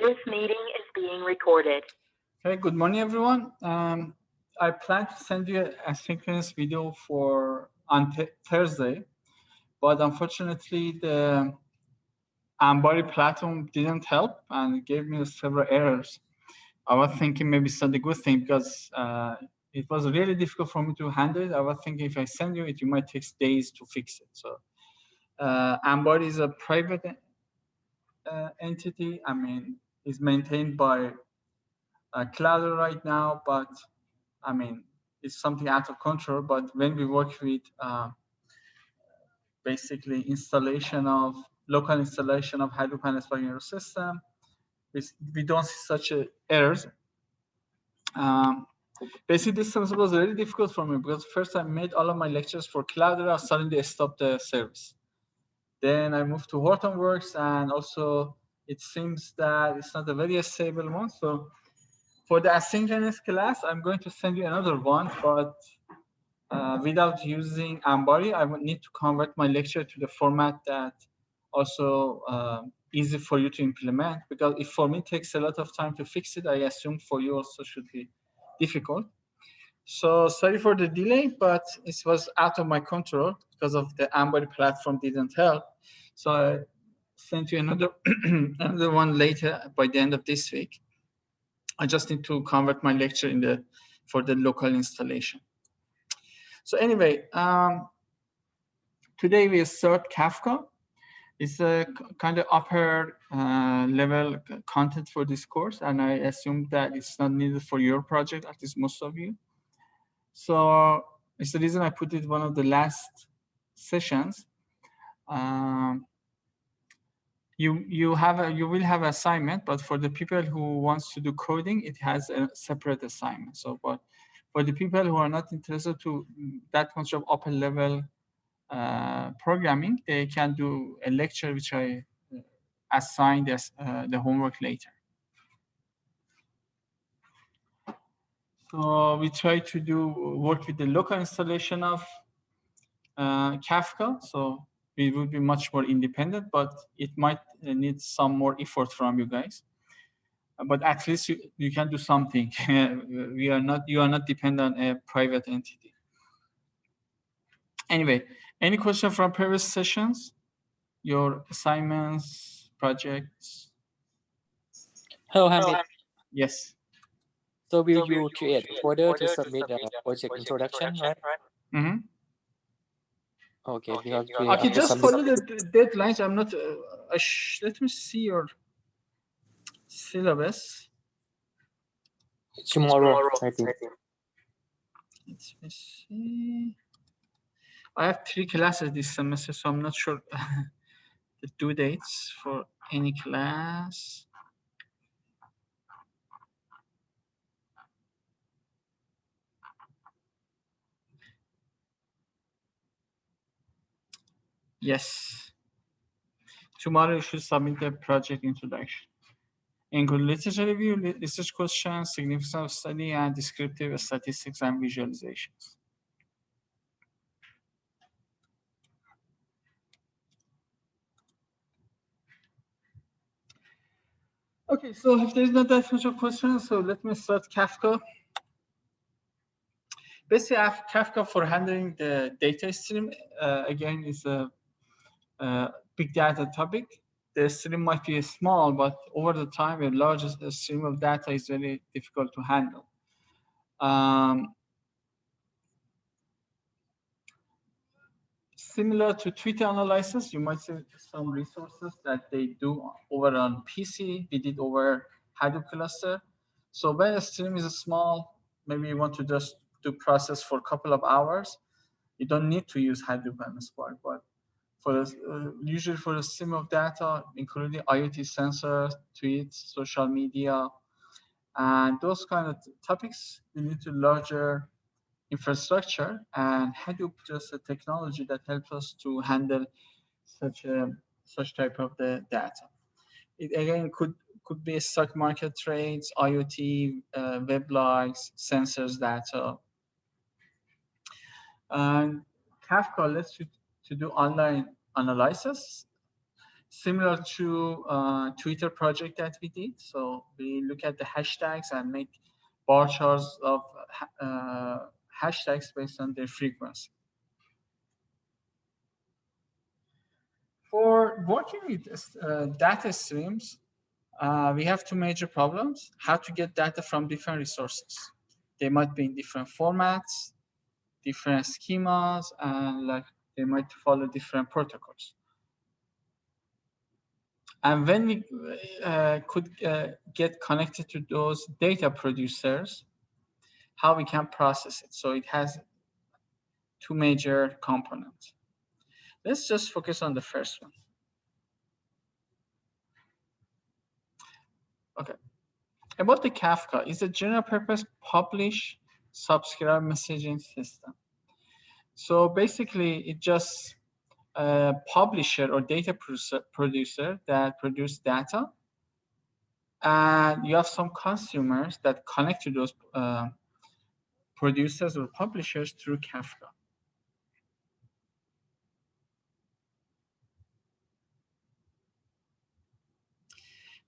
This meeting is being recorded. Okay, good morning, everyone. I plan to send you a asynchronous video on Thursday, but unfortunately, the Ambari platform didn't help and gave me several errors. I was thinking maybe it's not a good thing because it was really difficult for me to handle it. I was thinking if I send you it, you might take days to fix it. So Ambari is a private entity. I mean, it's maintained by Cloud right now, but I mean, it's something out of control. But when we work with basically local installation of Hadoop and Spark in your system, we don't see such errors. Basically, this semester was very difficult for me because first I made all of my lectures for Cloudera, suddenly I stopped the service. Then I moved to Hortonworks, and also it seems that it's not a very stable one. So for the asynchronous class, I'm going to send you another one, but without using Ambari, I would need to convert my lecture to the format that also easy for you to implement, because if for me it takes a lot of time to fix it, I assume for you also should be difficult. So sorry for the delay, but it was out of my control because of the Ambari platform didn't help. So I sent you another another one later by the end of this week. I just need to convert my lecture for the local installation. So anyway, today we start Kafka. It's a kind of upper level content for this course, and I assume that it's not needed for your project, at least most of you. So it's the reason I put it one of the last sessions. You will have assignment, but for the people who wants to do coding, it has a separate assignment. So, but for the people who are not interested to that much of upper level programming, they can do a lecture which I assigned as the homework later. So we try to work with the local installation of Kafka. So we will be much more independent, but it might need some more effort from you guys. But at least you can do something. You are not dependent on a private entity. Anyway, any question from previous sessions? Your assignments, projects? Hello, Hamid. Yes. So will you create a folder to submit a project introduction, right? Mm-hmm. Okay, because we okay, just follow the deadlines. I'm not. Let me see your syllabus. Tomorrow, I think. Let me see. I have 3 classes this semester, so I'm not sure the due dates for any class. Yes. Tomorrow you should submit the project introduction. Include literature review, research questions, significance of study, and descriptive statistics and visualizations. Okay, so if there's not that much of questions, so let me start Kafka. Basically, I have Kafka for handling the data stream. Again, it's a big data topic. The stream might be small, but over the time, a large stream of data is very difficult to handle. Similar to Twitter analysis, you might see some resources that they do over on PC. We did over Hadoop cluster. So when a stream is small, maybe you want to just do process for a couple of hours. You don't need to use Hadoop and Spark, but for usually for a stream of data, including IoT sensors, tweets, social media, and those kind of topics, you need to larger infrastructure, and Hadoop just a technology that helps us to handle such type of the data. It again could be stock market trades, IoT, web logs, sensors data. And Kafka lets you to do online analysis. similar to Twitter project that we did. So we look at the hashtags and make bar charts of hashtags based on their frequency. For working with data streams, we have two major problems: how to get data from different resources. They might be in different formats, different schemas, and like they might follow different protocols. And when we could get connected to those data producers, how we can process it. So it has two major components. Let's just focus on the first one. Okay. About the Kafka, it's a general purpose publish subscribe messaging system. So basically, it just a publisher or data producer that produce data, and you have some consumers that connect to those producers or publishers through Kafka.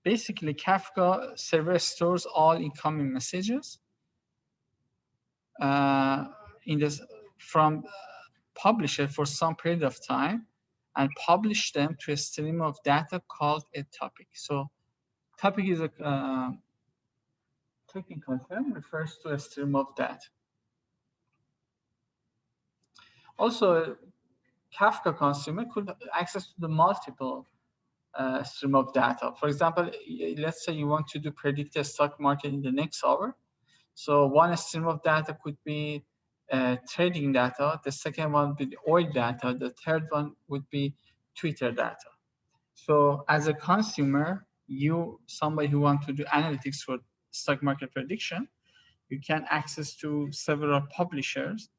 Basically, Kafka server stores all incoming messages from publisher for some period of time and publish them to a stream of data called a topic. So topic is a technical term, refers to a stream of data. Also, Kafka consumer could access to the multiple stream of data. For example, let's say you want to predict a stock market in the next hour. So one stream of data could be trading data. The second one would be oil data. The third one would be Twitter data. So as a consumer, somebody who wants to do analytics for stock market prediction, you can access to several publishers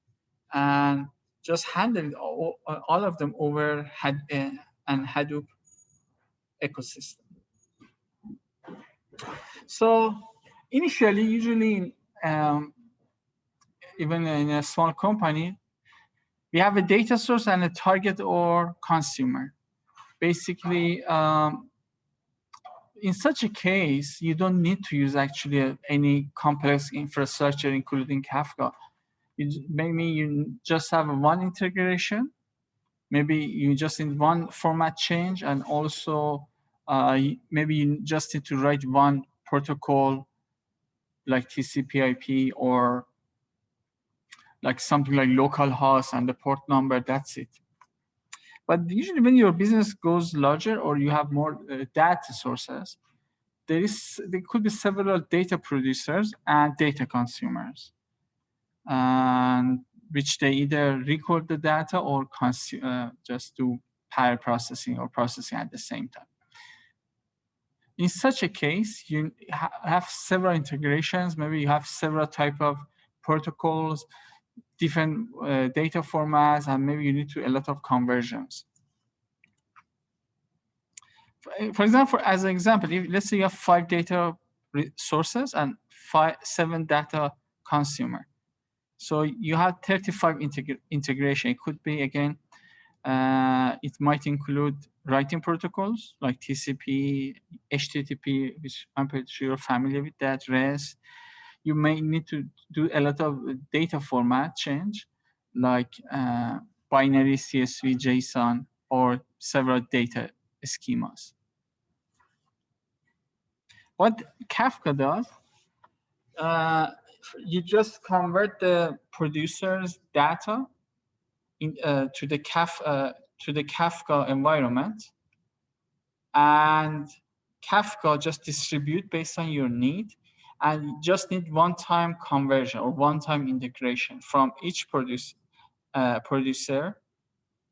and just handle all of them over an Hadoop ecosystem. So initially, usually, even in a small company, we have a data source and a target or consumer. Basically, in such a case, you don't need to use actually any complex infrastructure, including Kafka. Maybe you just have one integration. Maybe you just need one format change, and also maybe you just need to write one protocol like TCP/IP or like something like localhost and the port number. That's it. But usually when your business goes larger or you have more data sources, there could be several data producers and data consumers, and which they either record the data or just do pair processing or processing at the same time. In such a case, you have several integrations. Maybe you have several type of protocols, different data formats, and maybe you need a lot of conversions. For example, as an example, let's say you have 5 data sources and 7 data consumer. So you have 35 integration. It could be, again, it might include writing protocols like TCP, HTTP, which I'm pretty sure you're familiar with that, REST. You may need to do a lot of data format change, like binary, CSV, JSON, or several data schemas. What Kafka does, you just convert the producer's data to the Kafka environment, and Kafka just distribute based on your need, and you just need one-time conversion or one-time integration from each producer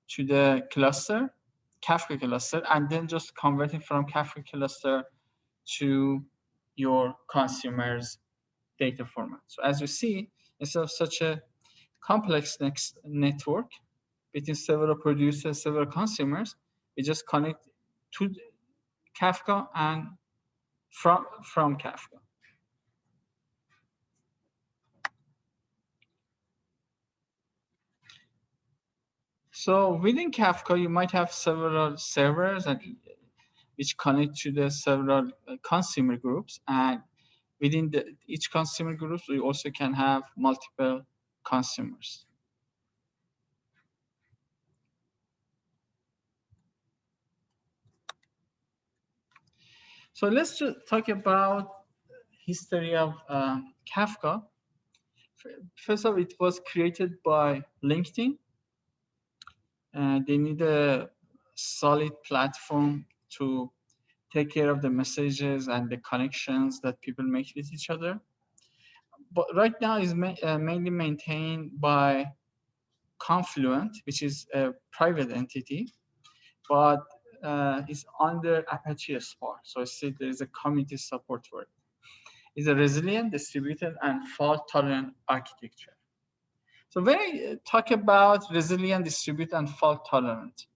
to the cluster, Kafka cluster, and then just convert it from Kafka cluster to your consumer's data format. So as you see, instead of such a complex network between several producers, several consumers, we just connect to Kafka and from Kafka. So within Kafka, you might have several servers, and which connect to the several consumer groups. And within each consumer groups, we also can have multiple consumers. So let's just talk about history of Kafka. First of all, it was created by LinkedIn. They need a solid platform to take care of the messages and the connections that people make with each other. But right now is mainly maintained by Confluent, which is a private entity, but is under Apache Spark. So I see there is a community support for it. It's a resilient, distributed, and fault-tolerant architecture. So when I talk about resilient, distributed, and fault-tolerant,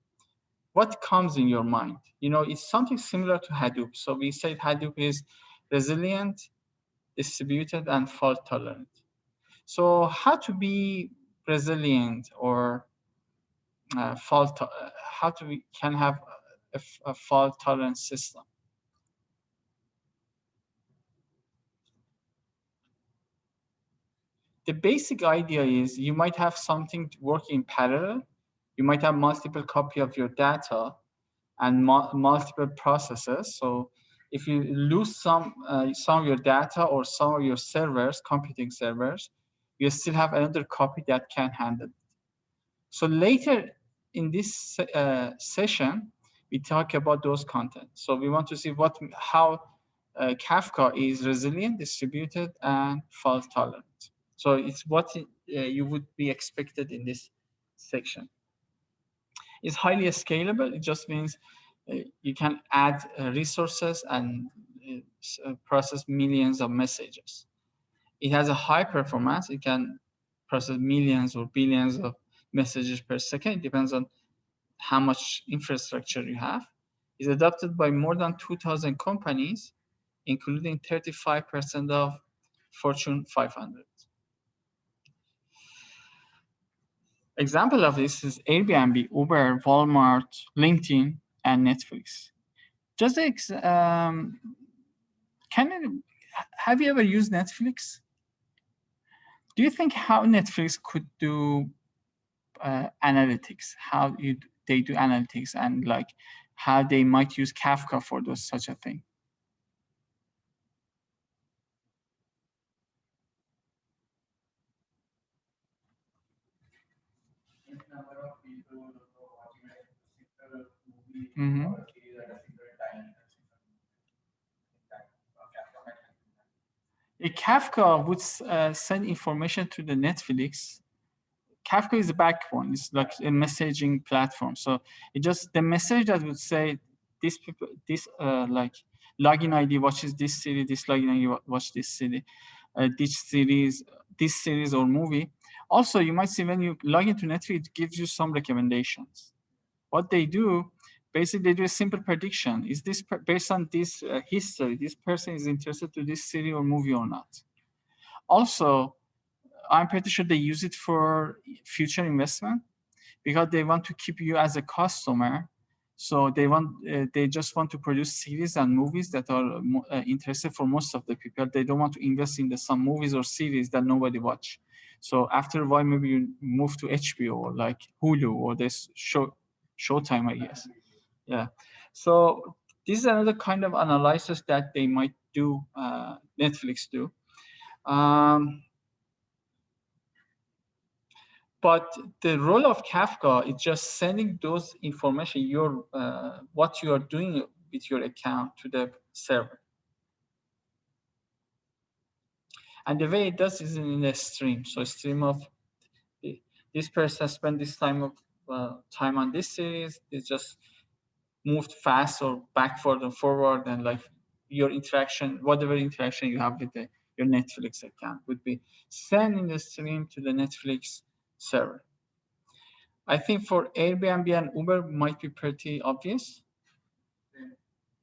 what comes in your mind? You know, it's something similar to Hadoop. So we said Hadoop is resilient, distributed, and fault-tolerant. So how to be resilient or how do we can have a fault-tolerant system? The basic idea is you might have something working in parallel. You might have multiple copy of your data and multiple processes. So if you lose some of your data or some of your servers, computing servers, you still have another copy that can handle it. So later in this session, we talk about those contents. So we want to see how Kafka is resilient, distributed, and fault tolerant. So it's what you would be expected in this section. It's highly scalable. It just means you can add resources and process millions of messages. It has a high performance. It can process millions or billions of messages per second. It depends on how much infrastructure you have. It's adopted by more than 2,000 companies, including 35% of Fortune 500. Example of this is Airbnb, Uber, Walmart, LinkedIn, and Netflix. Just have you ever used Netflix? Do you think how Netflix could do analytics? How they do analytics and like how they might use Kafka for such a thing? Mm-hmm. A Kafka would send information to the Netflix. Kafka is the backbone. It's like a messaging platform. So it just the message that would say this people, this like login ID watches this series, this login ID watch this series, this series or movie. Also, you might see when you log into Netflix, it gives you some recommendations. What they do, basically, they do a simple prediction. Is this based on this history? This person is interested to this series or movie or not? Also, I'm pretty sure they use it for future investment because they want to keep you as a customer. So they just want to produce series and movies that are interested for most of the people. They don't want to invest in some movies or series that nobody watch. So after a while, maybe you move to HBO or like Hulu or this Showtime, I guess. Yeah. So this is another kind of analysis that they might do, Netflix do. But the role of Kafka is just sending those information, what you are doing with your account to the server. And the way it does is in a stream. So a stream of this person spent this time on this series. It just moved fast or backward and forward, and like your interaction, whatever interaction you have with your Netflix account would be sent in the stream to the Netflix server. I think for Airbnb and Uber might be pretty obvious.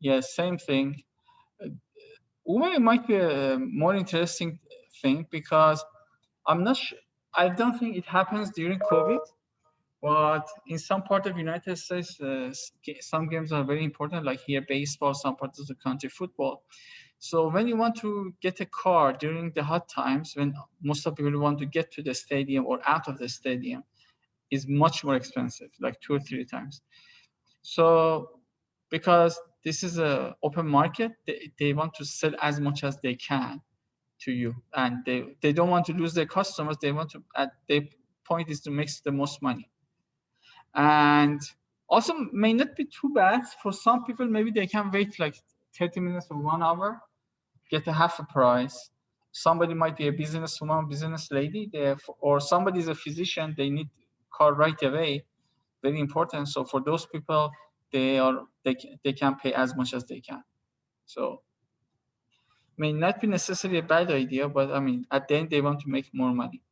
Yeah, same thing. Uber might be a more interesting thing because I'm not sure. I don't think it happens during COVID, But in some part of United States, some games are very important, like here baseball, some parts of the country football. So when you want to get a car during the hot times, when most of people want to get to the stadium or out of the stadium, is much more expensive, like 2 or 3 times. So because this is a open market, they want to sell as much as they can to you, and they don't want to lose their customers. They want to, at their point is to make the most money. And also may not be too bad for some people. Maybe they can wait like 30 minutes or 1 hour, get a half a price. Somebody might be a businesswoman, business lady, or somebody is a physician, they need car right away, very important. So for those people, they can pay as much as they can. So may not be necessarily a bad idea, but I mean, at the end, they want to make more money.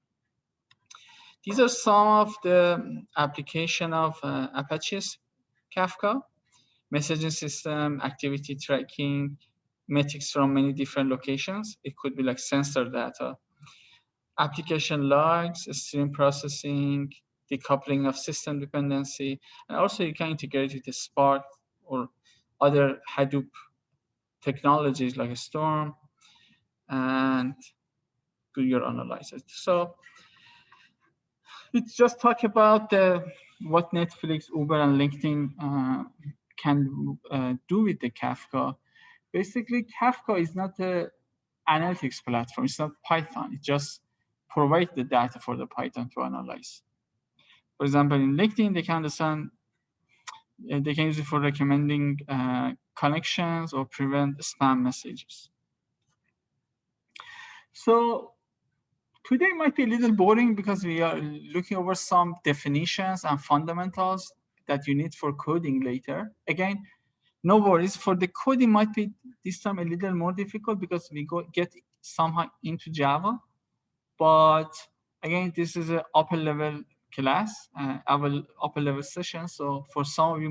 These are some of the application of Apache's Kafka: messaging system, activity tracking, metrics from many different locations. It could be like sensor data, application logs, stream processing, decoupling of system dependency, and also you can integrate with the Spark or other Hadoop technologies like Storm and do your analysis. So let's just talk about what Netflix, Uber, and LinkedIn can do with the Kafka. Basically, Kafka is not an analytics platform. It's not Python. It just provides the data for the Python to analyze. For example, in LinkedIn, they can understand, they can use it for recommending connections or prevent spam messages. So today might be a little boring because we are looking over some definitions and fundamentals that you need for coding later. Again, no worries. For the coding might be this time a little more difficult because we get somehow into Java. But again, this is an upper level class, upper level session. So for some of you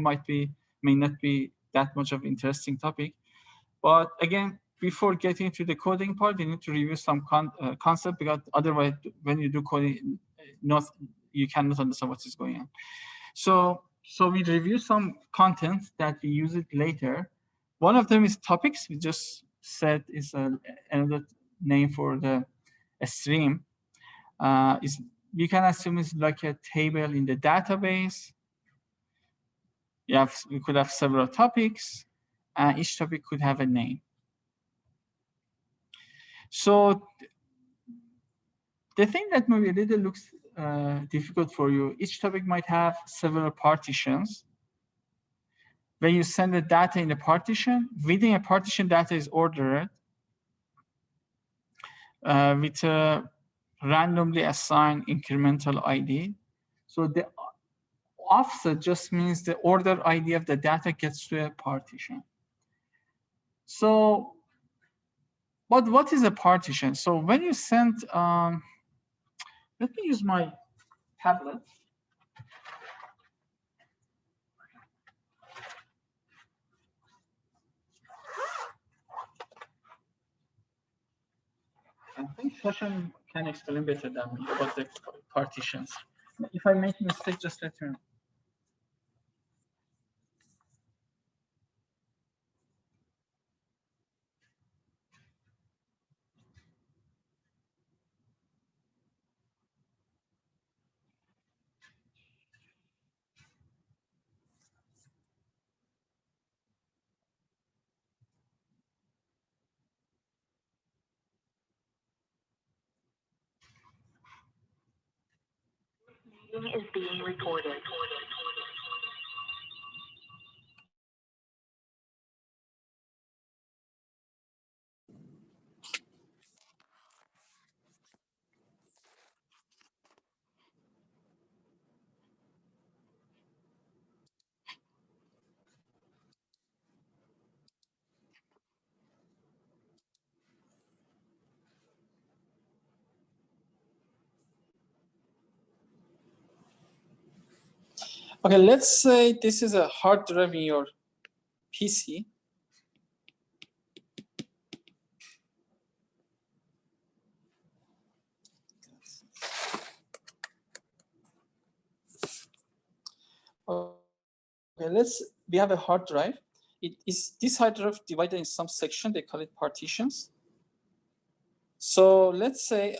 may not be that much of interesting topic. But again, before getting into the coding part, you need to review some concept, because otherwise, when you do coding, you cannot understand what is going on. So we review some content that we use it later. One of them is topics. We just said is another name for the stream. You can assume it's like a table in the database. We could have several topics, and each topic could have a name. So the thing that maybe a little looks difficult for you, each topic might have several partitions. When you send the data in a partition, within a partition, data is ordered with a randomly assigned incremental ID. So the offset just means the order ID of the data gets to a partition. So, but what is a partition? So when you send, let me use my tablet. I think Shashan can explain better than me about the partitions. If I make a mistake, just let me know. Meeting is being recorded. Okay, let's say this is a hard drive in your PC. we have a hard drive. This hard drive divided in some section, they call it partitions. So let's say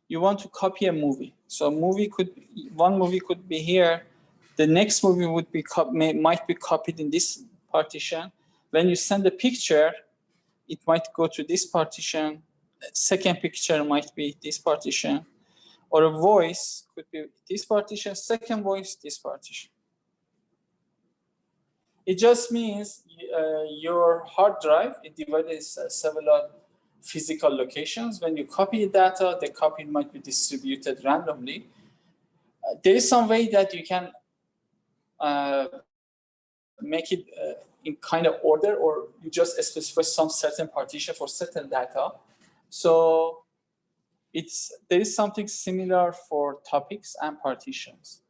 you want to copy a movie. So one movie could be here. The next movie would be might be copied in this partition. When you send a picture, it might go to this partition. Second picture might be this partition. Or a voice could be this partition. Second voice, this partition. It just means your hard drive, it divided in several physical locations. When you copy data, the copy might be distributed randomly. There is some way that you can make it in kind of order, or you just specify some certain partition for certain data. So there is something similar for topics and partitions,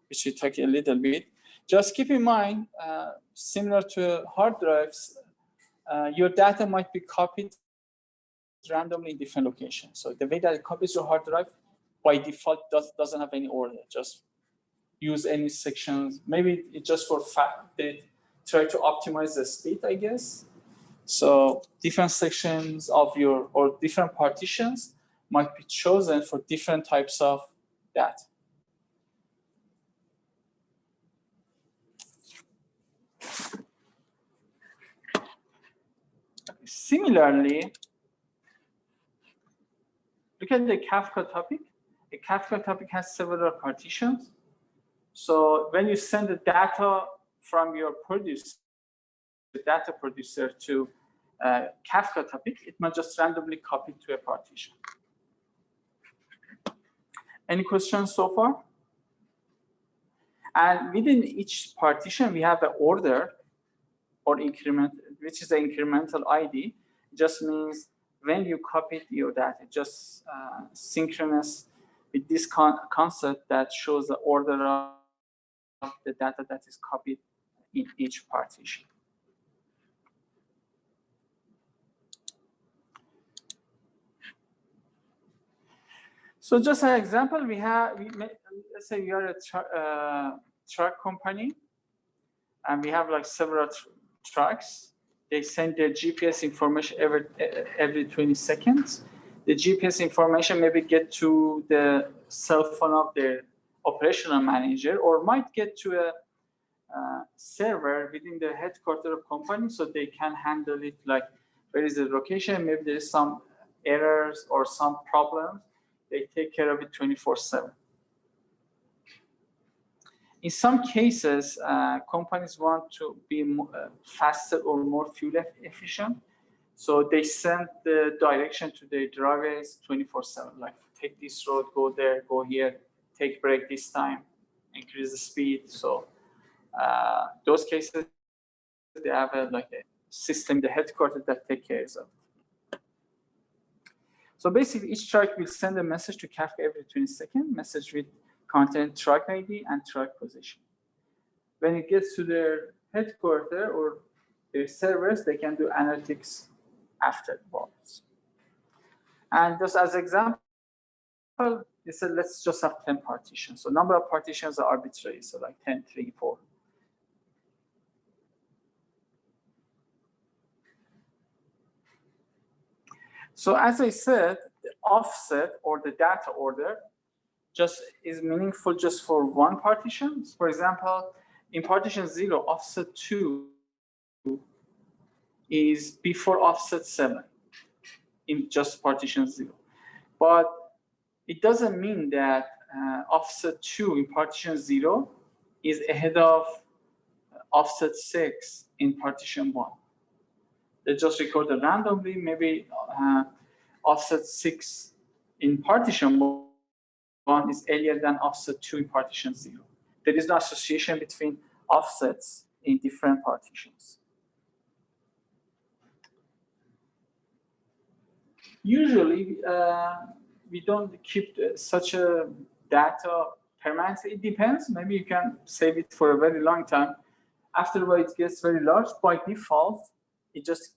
which we talk a little bit. Just keep in mind, similar to hard drives, your data might be copied randomly in different locations. So the way that it copies your hard drive, by default, doesn't have any order. Just use any sections. Maybe it's just for fact they try to optimize the speed, I guess. So different sections of or different partitions might be chosen for different types of data. Similarly, look at the Kafka topic. A Kafka topic has several partitions. So when you send the data from your data producer to Kafka topic, it might just randomly copy to a partition. Any questions so far? And within each partition, we have an order or increment, which is the incremental ID. It just means when you copied your data, just synchronous with this concept that shows the order of the data that is copied in each partition. So just an example, let's say we are a truck company, and we have like several trucks. They send their GPS information every 20 seconds. The GPS information maybe get to the cell phone of the operational manager, or might get to a server within the headquarters of company, so they can handle it like where is the location, maybe there is some errors or some problems. They take care of it 24/7. In some cases, companies want to be faster or more fuel efficient. So they send the direction to their drivers 24/7, like take this road, go there, go here, take break this time, increase the speed. So those cases, they have a system, the headquarters that take care of it. So basically, each truck will send a message to Kafka every 20 seconds, message with content truck ID and truck position. When it gets to their headquarters or their servers, they can do analytics afterwards. And just as example, they said, let's just have 10 partitions. So number of partitions are arbitrary, so like 10, 3, 4. So as I said, the offset or the data order just is meaningful just for one partition. For example, in partition 0, offset 2 is before offset 7 in just partition 0. But it doesn't mean that offset 2 in partition 0 is ahead of offset 6 in partition 1. They just recorded randomly, maybe offset 6 in partition 1 is earlier than offset 2 in partition 0. There is no association between offsets in different partitions. Usually, we don't keep such a data permanently. It depends. Maybe you can save it for a very long time. Afterwards, it gets very large. By default, it just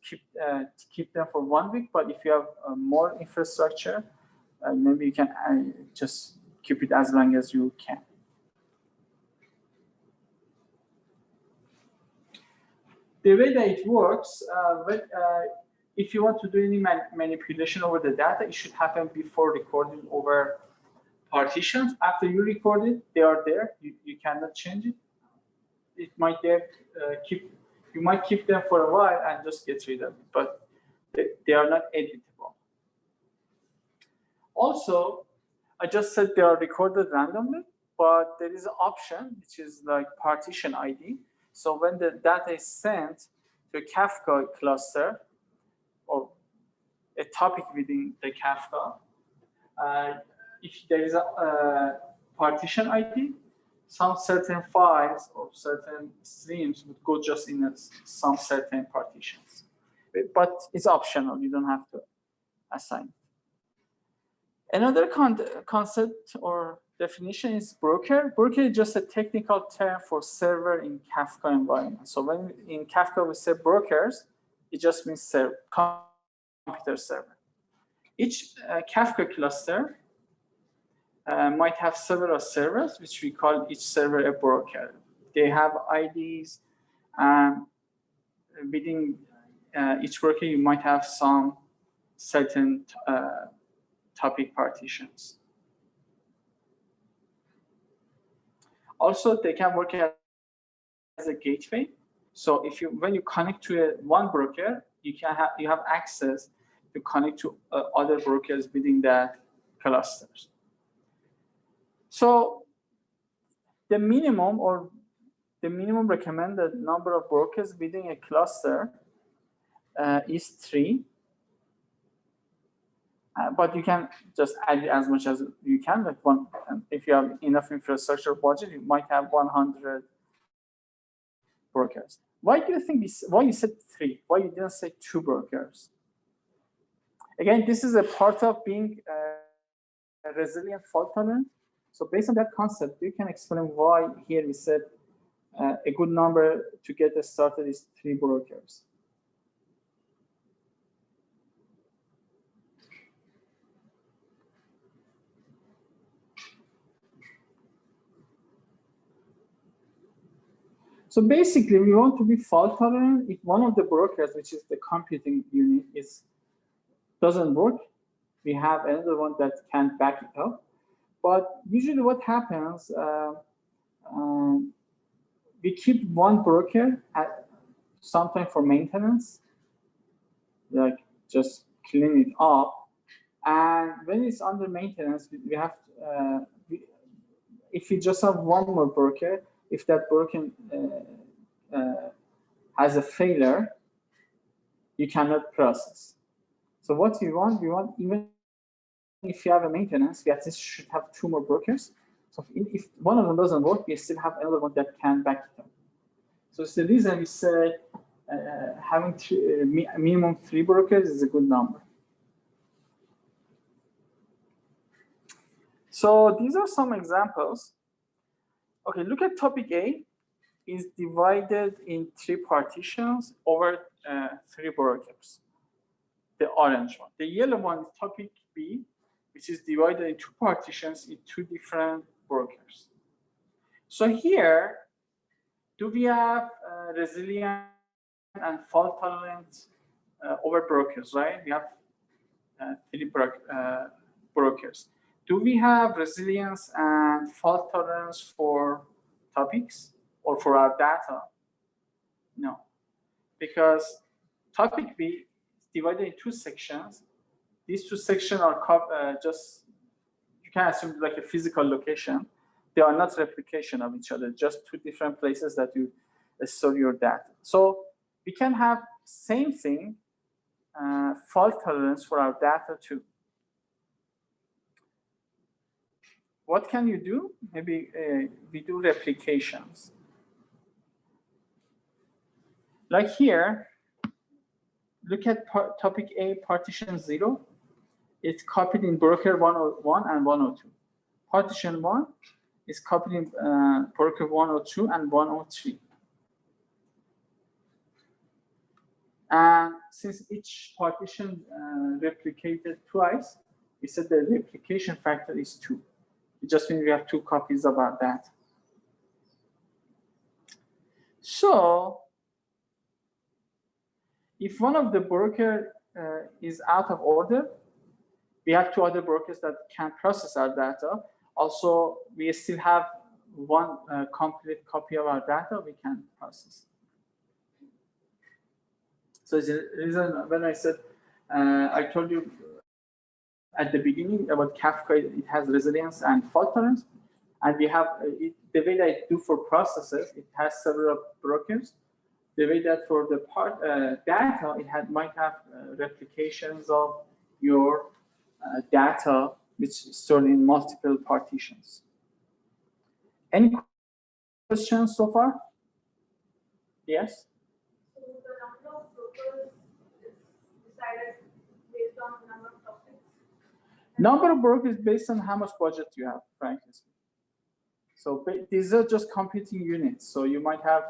keep them for 1 week. But if you have more infrastructure, maybe you can just keep it as long as you can. The way that it works, if you want to do any manipulation over the data, it should happen before recording over partitions. After you record it, they are there. You cannot change it. It might you might keep them for a while and just get rid of it, but they are not editable. Also, I just said they are recorded randomly, but there is an option which is like partition ID. So when the data is sent to a Kafka cluster or a topic within the Kafka, if there is a partition ID, some certain files or certain streams would go just in some certain partitions. But it's optional, you don't have to assign. Another concept or definition is broker. Broker is just a technical term for server in Kafka environment. So when in Kafka we say brokers, it just means computer server. Each Kafka cluster might have several servers, which we call each server a broker. They have IDs, and within each broker, you might have some certain topic partitions. Also, they can work as a gateway. So when you connect to one broker, you have access to connect to other brokers within that clusters. So the minimum recommended number of brokers within a cluster is 3. But you can just add as much as you can. Like if you have enough infrastructure budget, you might have 100 brokers. Why do you think why you said 3? Why you didn't say 2 brokers? Again, this is a part of being resilient, fault tolerant. So based on that concept, you can explain why here we said a good number to get started is 3 brokers. So basically, we want to be fault tolerant. If one of the brokers, which is the computing unit, doesn't work, we have another one that can back it up. But usually what happens, we keep one broker at sometime for maintenance, like just clean it up. And when it's under maintenance, we have, if we just have one more broker, if that broker has a failure, you cannot process. So what we want even if you have a maintenance, we at least should have 2 more brokers. So if one of them doesn't work, we still have another one that can back it up. So it's the reason we say having minimum 3 brokers is a good number. So these are some examples. Okay, look at topic A is divided in 3 partitions over 3 brokers. The orange one. The yellow one is topic B, which is divided in 2 partitions in 2 different brokers. So here, do we have resilient and fault tolerant over brokers, right? We have 3 brokers. Do we have resilience and fault tolerance for topics or for our data? No, because topic B is divided in 2 sections. These 2 sections are just, you can assume like a physical location. They are not replication of each other, just 2 different places that you store your data. So we can have same thing, fault tolerance for our data too. What can you do? Maybe we do replications. Like here, look at topic A, partition 0. It's copied in broker 101 and 102. Partition 1 is copied in broker 102 and 103. And since each partition replicated twice, we said the replication factor is 2. It just means we have 2 copies of our data. So If one of the broker is out of order, we have two other brokers that can process our data. Also, we still have one complete copy of our data we can process. So the reason when I said, I told you at the beginning about Kafka, it has resilience and fault tolerance. And we have, the way that I do for processes, it has several brokers. The way that for the data, it might have replications of your data, which is stored in multiple partitions. Any questions so far? Yes? So the number of brokers is decided based on the number of topics? Number of brokers based on how much budget you have, frankly speaking. So these are just computing units. So you might have,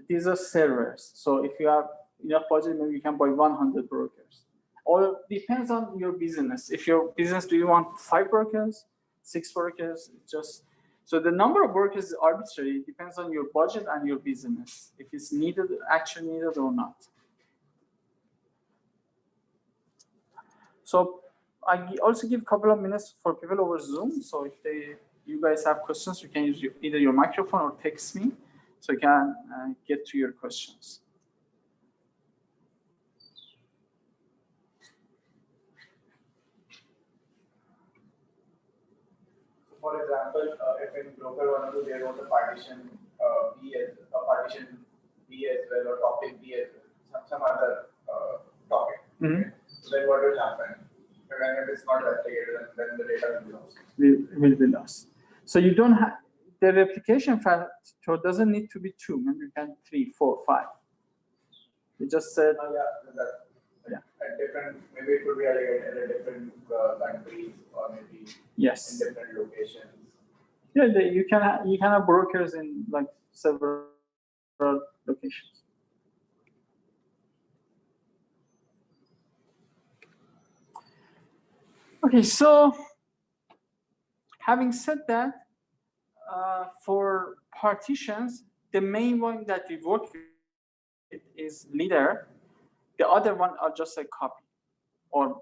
these are servers. So if you have enough budget, maybe you can buy 100 brokers. Or depends on your business. If your business, do you want 5 brokers, 6 brokers? Just so the number of brokers is arbitrary. It depends on your budget and your business, if it's needed, actually needed or not. So I also give a couple of minutes for people over Zoom. So if you guys have questions, you can use either your microphone or text me, so you can get to your questions. For example, if in broker 1 or 2 there was a partition B as well, or topic B as well, some other topic. Mm-hmm. So then what will happen? When it is not replicated, then the data will be lost. Will be lost. So you don't have the replication factor doesn't need to be 2. Maybe you can 3, 4, 5. You just said. Yeah. At different, maybe it could be allocated at different countries, or maybe yes, in different locations. Yeah, you can have brokers in like several locations. Okay, so having said that, for partitions, the main one that we work with is leader. The other one are just a copy, or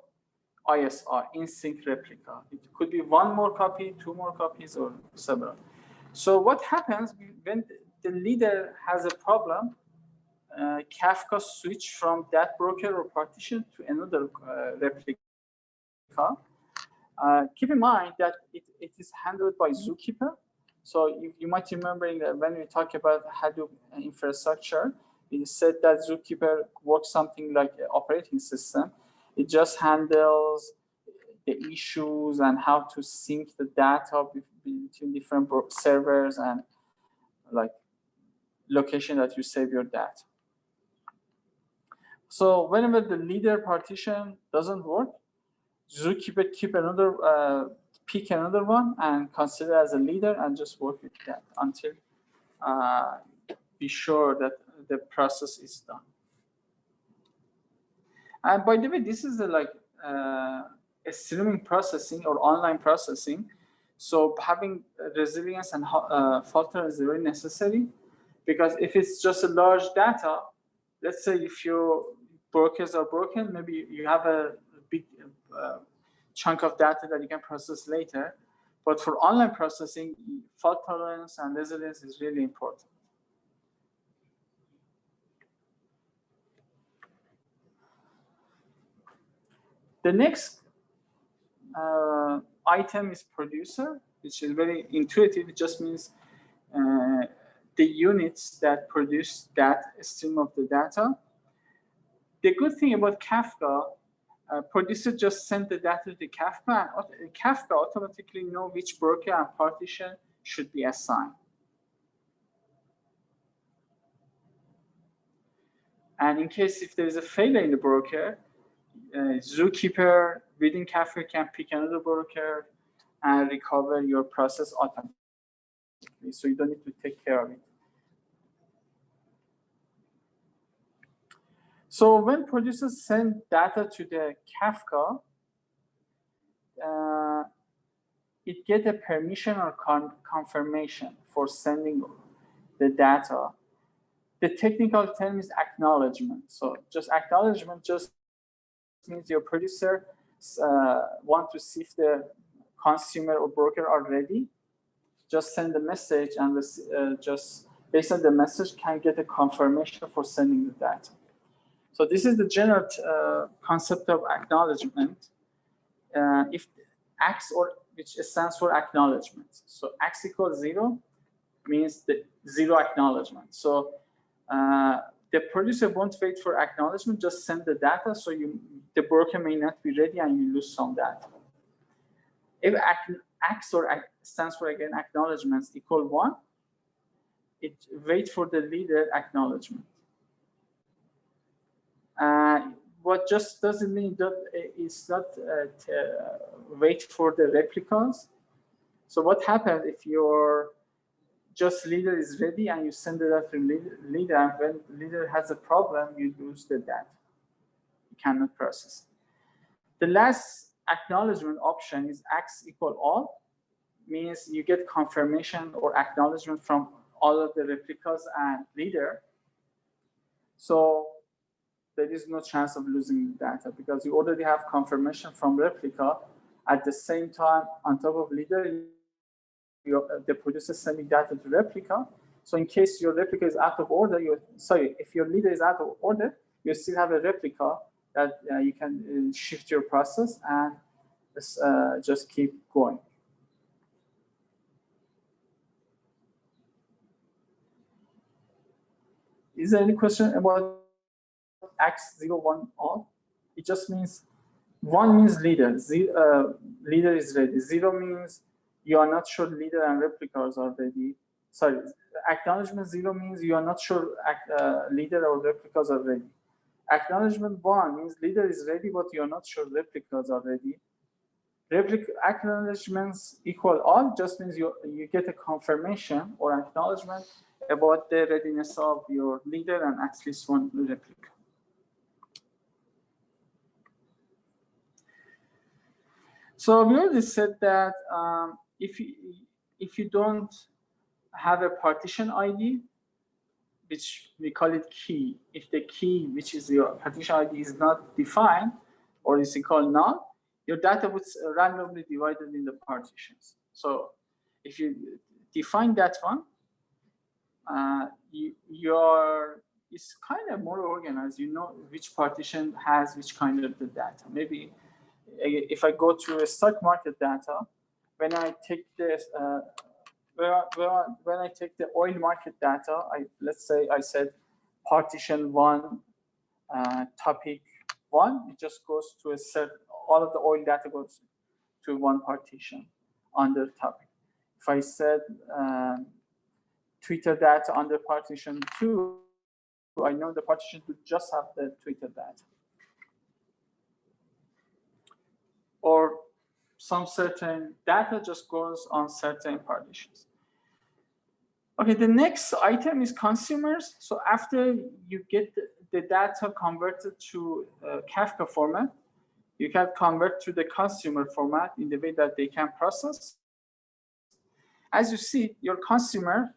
ISR, in-sync replica. It could be 1 more copy, 2 more copies, or several. So what happens when the leader has a problem, Kafka switch from that broker or partition to another replica. Keep in mind that it is handled by Zookeeper. So you might remember when we talk about Hadoop infrastructure, we said that Zookeeper works something like an operating system. It just handles the issues and how to sync the data between different servers and like location that you save your data. So whenever the leader partition doesn't work, Zookeeper pick another one and consider as a leader and just work with that until be sure that the process is done. And by the way, this is like streaming processing or online processing. So having resilience and fault tolerance is very necessary, because if it's just a large data, let's say if your brokers are broken, maybe you have a big chunk of data that you can process later. But for online processing, fault tolerance and resilience is really important. The next item is producer, which is very intuitive. It just means the units that produce that stream of the data. The good thing about Kafka, producer just send the data to Kafka, and Kafka automatically know which broker and partition should be assigned. And in case if there is a failure in the broker, Zookeeper within Kafka can pick another broker and recover your process automatically. So you don't need to take care of it. So when producers send data to the Kafka, it gets a permission or confirmation for sending the data. The technical term is acknowledgement. So just acknowledgement just means your producer want to see if the consumer or broker are ready. Just send the message and just based on the message can get a confirmation for sending the data. So this is the general concept of acknowledgement. If X or which stands for acknowledgement. So X equals 0 means the 0 acknowledgement. So the producer won't wait for acknowledgement, just send the data so the broker may not be ready and you lose some data. If X or stands for again acknowledgements equal 1, it waits for the leader acknowledgement. What just doesn't mean that it's not wait for the replicas. So what happens if your just leader is ready and you send it out to leader, and when leader has a problem, you lose the data. You cannot process it. The last acknowledgement option is X equal all, means you get confirmation or acknowledgement from all of the replicas and leader. So there is no chance of losing the data because you already have confirmation from replica. At the same time, on top of leader, the producer sending data to replica. So in case your replica is out of order, if your leader is out of order, you still have a replica that you can shift your process and just keep going. Is there any question about X01 all? It just means 1 means leader. Leader is ready. 0 means you are not sure leader and replicas are ready. Sorry, acknowledgement 0 means you are not sure leader or replicas are ready. Acknowledgement 1 means leader is ready, but you are not sure replicas are ready. Acknowledgements equal all just means you get a confirmation or acknowledgement about the readiness of your leader and at least 1 replica. So we already said that if you don't have a partition ID, which we call it key, if the key, which is your partition ID, is not defined or is called null, your data would randomly divided in the partitions. So if you define that one, it's kind of more organized. You know which partition has which kind of the data. Maybe if I go to a stock market data, when I take this, when I take the oil market data, let's say I said partition 1, topic 1, it just goes to a set. All of the oil data goes to 1 partition under topic. If I said Twitter data under partition 2, I know the partition would just have the Twitter data. Or some certain data just goes on certain partitions. Okay, the next item is consumers. So after you get the data converted to Kafka format, you can convert to the consumer format in the way that they can process. As you see, your consumer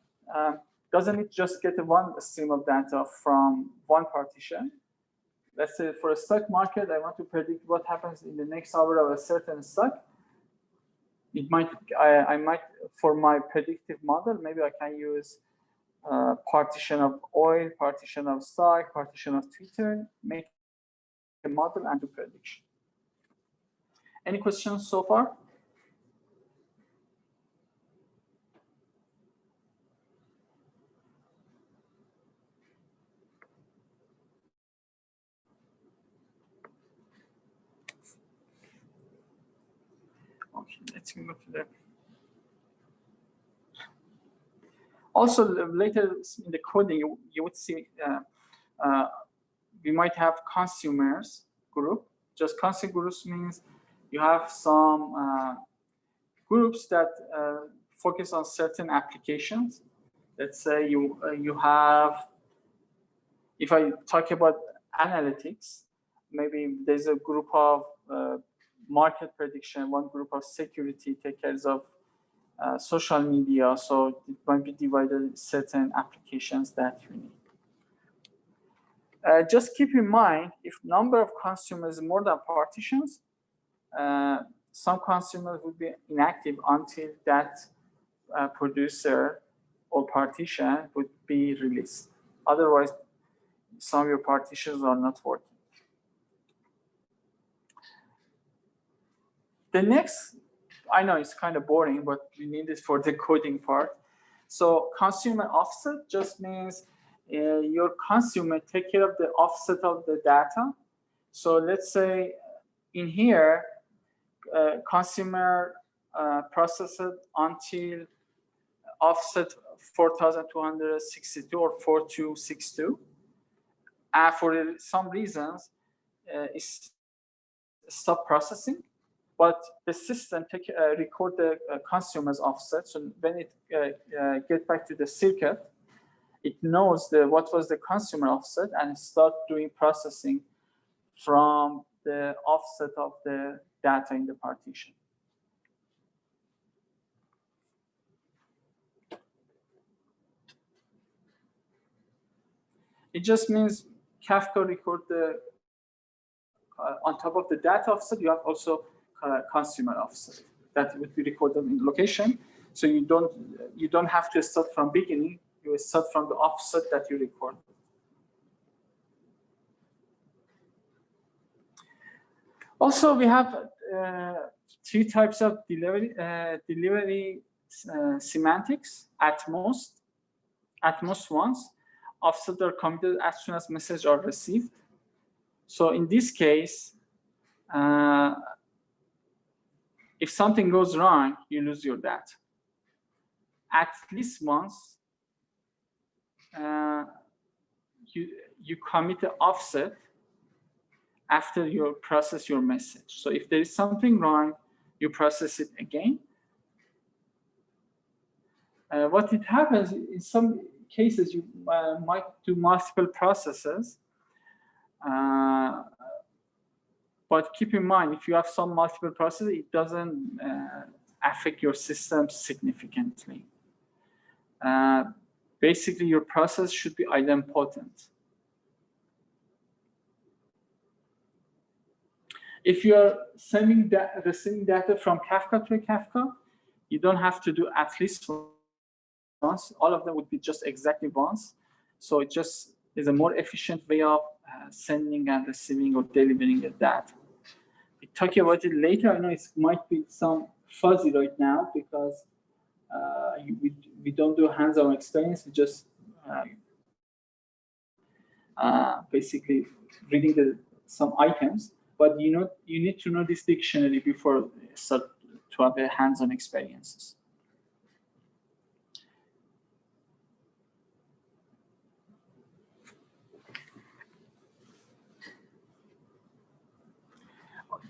doesn't just get one stream of data from 1 partition. Let's say for a stock market, I want to predict what happens in the next hour of a certain stock. It might, I might, for my predictive model, maybe I can use partition of oil, partition of stock, partition of Twitter, make a model and do prediction. Any questions so far? Okay, let's go to that. Also, later in the coding, you would see we might have consumers group. Just consumer groups means you have some groups that focus on certain applications. Let's say you have, if I talk about analytics, maybe there's a group of market prediction, one group of security take care of social media, so it might be divided in certain applications that you need. Just keep in mind, if number of consumers is more than partitions, some consumers will be inactive until that producer or partition would be released. Otherwise, some of your partitions are not working. The next, I know it's kind of boring, but we need it for the coding part. So consumer offset just means your consumer take care of the offset of the data. So let's say in here, consumer processed until offset 4262 or 4262. And for some reasons, it's stop processing. But the system record the consumer's offset. So when it get back to the circuit, it knows what was the consumer offset and start doing processing from the offset of the data in the partition. It just means Kafka record the on top of the data offset, you have also consumer offset that would be recorded in location. So you don't have to start from beginning. You start from the offset that you record. Also, we have three types of delivery semantics at most once. Offset are committed as soon as messages are received. So in this case, if something goes wrong, you lose your data. At least once, you commit an offset after you process your message. So if there is something wrong, you process it again. What it happens in some cases, you might do multiple processes. But keep in mind, if you have some multiple processes, it doesn't affect your system significantly. Basically, your process should be idempotent. If you are receiving data from Kafka to Kafka, you don't have to do at least once. All of them would be just exactly once. So it just is a more efficient way of sending and receiving or delivering the data. We'll talk about it later. I know it might be some fuzzy right now because we don't do hands-on experience. We just basically reading some items. But you need to know this dictionary before start to have hands-on experiences.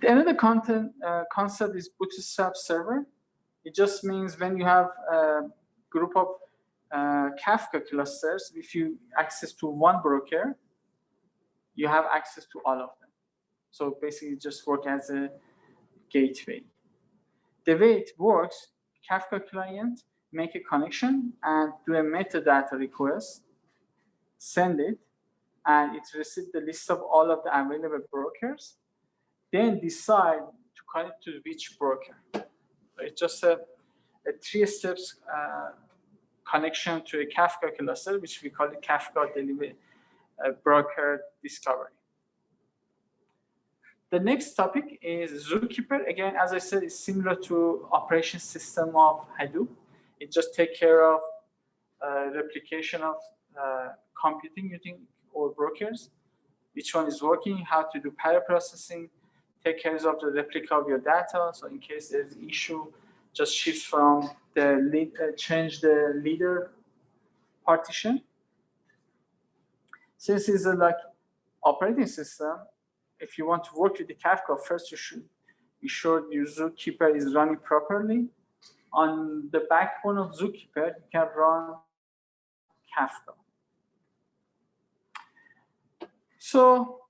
Another concept is bootstrap server. It just means when you have a group of Kafka clusters, if you access to one broker, you have access to all of them. So basically just work as a gateway. The way it works, Kafka client make a connection and do a metadata request, send it, and it receives the list of all of the available brokers, then decide to connect to which broker. It's just a 3 steps connection to a Kafka cluster, which we call it Kafka delivery broker discovery. The next topic is Zookeeper. Again, as I said, it's similar to operation system of Hadoop. It just takes care of replication of computing using our brokers. Which one is working, how to do pair processing, take care of the replica of your data. So in case there's an issue, just shift from the lead, change the leader partition. Since it's a like operating system, if you want to work with the Kafka, first you should be sure your Zookeeper is running properly. On the backbone of Zookeeper, you can run Kafka. So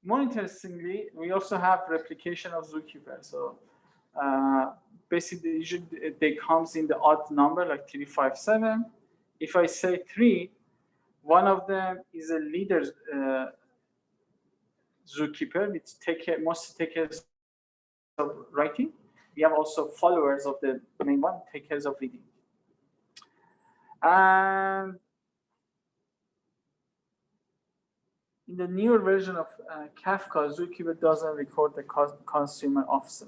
more interestingly, we also have replication of Zookeeper. So basically, usually they comes in the odd number like 357. If I say 3, One of them is a leader zookeeper, which mostly take care of writing. We have also followers of the main one, take care of reading. And in the newer version of Kafka, Zookeeper doesn't record the consumer offset.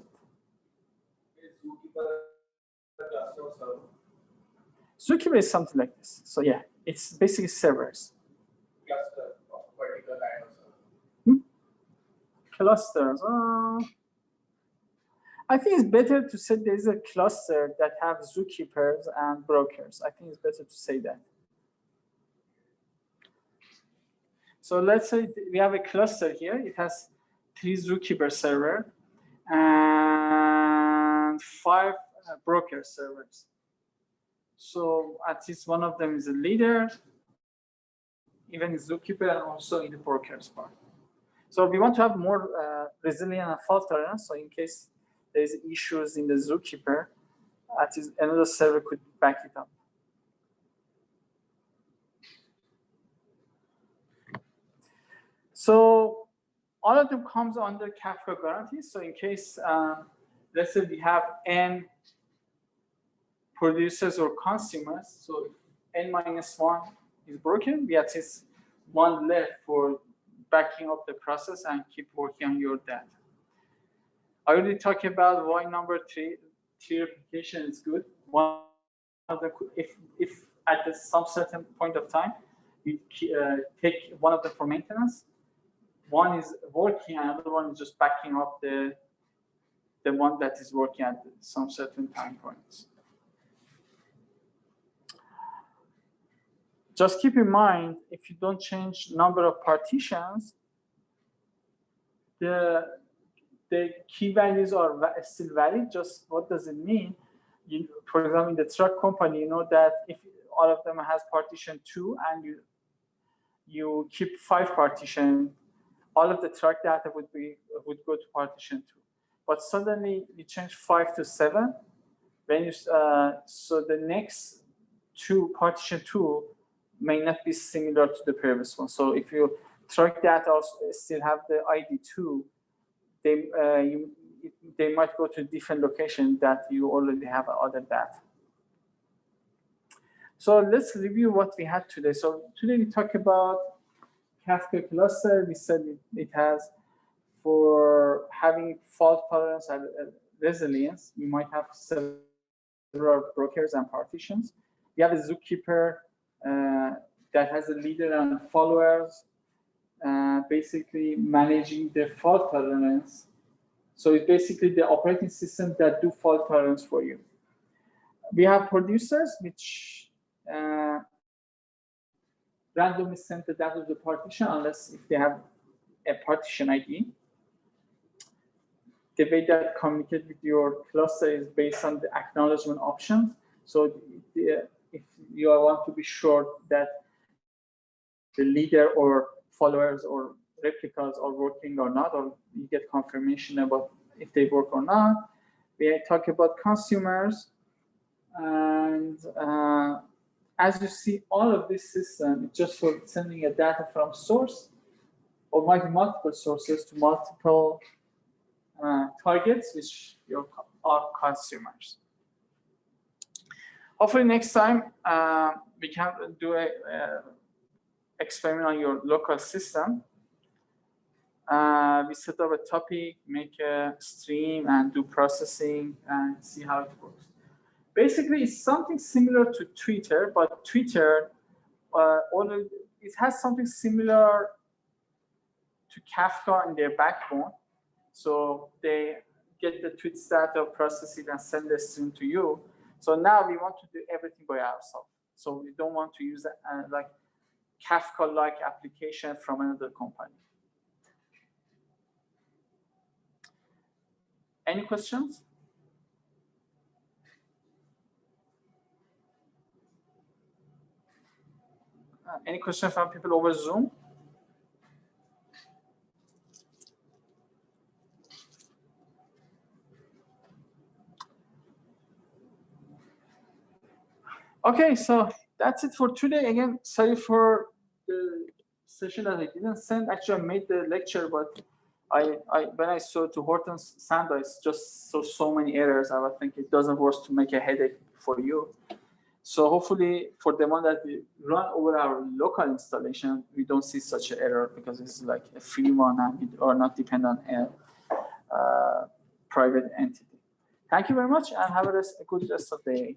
Zookeeper is something like this. So yeah, it's basically servers. Cluster of particular kind of server. Clusters. I think it's better to say there is a cluster that have zookeepers and brokers. I think it's better to say that. So let's say we have a cluster here. It has 3 zookeeper servers and 5 broker servers. So at least one of them is a leader, even zookeeper, and also in the brokers part. So we want to have more resilient and fault tolerance. So in case there's issues in the zookeeper, at least another server could back it up. So all of them comes under Kafka Guarantees. So in case, let's say we have n producers or consumers, so if n-1 is broken, we at least 1 left for backing up the process and keep working on your data. I already talked about why number 3 replication is good. One of the, if at some certain point of time, you take one of them for maintenance, one is working, and another one is just backing up the one that is working at some certain time points. Just keep in mind, if you don't change number of partitions, the key values are still valid. Just what does it mean? For example, in the truck company, you know that if all of them has partition 2 and you keep 5 partition, all of the truck data would go to partition 2. But suddenly you change 5 to 7, when you so the next partition 2 may not be similar to the previous one. So if you truck data also still have the ID 2, they might go to a different location that you already have other data. So let's review what we had today. So today we talked about Kafka cluster. We said it has, for having fault tolerance and resilience, we might have several brokers and partitions. We have a zookeeper that has a leader and followers, basically managing the fault tolerance. So it's basically the operating system that do fault tolerance for you. We have producers, which randomly send the data to the partition unless if they have a partition ID. The way that communicate with your cluster is based on the acknowledgement options. So if you want to be sure that the leader or followers or replicas are working or not, or you get confirmation about if they work or not. We talk about consumers, and as you see, all of this system is just for sending a data from source or multiple sources to multiple targets, which are consumers. Hopefully next time we can do a experiment on your local system. We set up a topic, make a stream, and do processing and see how it works. Basically, it's something similar to Twitter, but Twitter, it has something similar to Kafka in their backbone. So they get the tweet data, process it, and send the stream to you. So now we want to do everything by ourselves. So we don't want to use like Kafka-like application from another company. Any questions? Any questions from people over Zoom? Okay, so that's it for today. Again, sorry for session that I didn't send. Actually, I made the lecture, but when I saw to Horton's sandbox, just so many errors. I would think it doesn't work to make a headache for you. So hopefully, for the one that we run over our local installation, we don't see such an error because it's like a free one and we are not dependent on a private entity. Thank you very much and have a good rest of the day.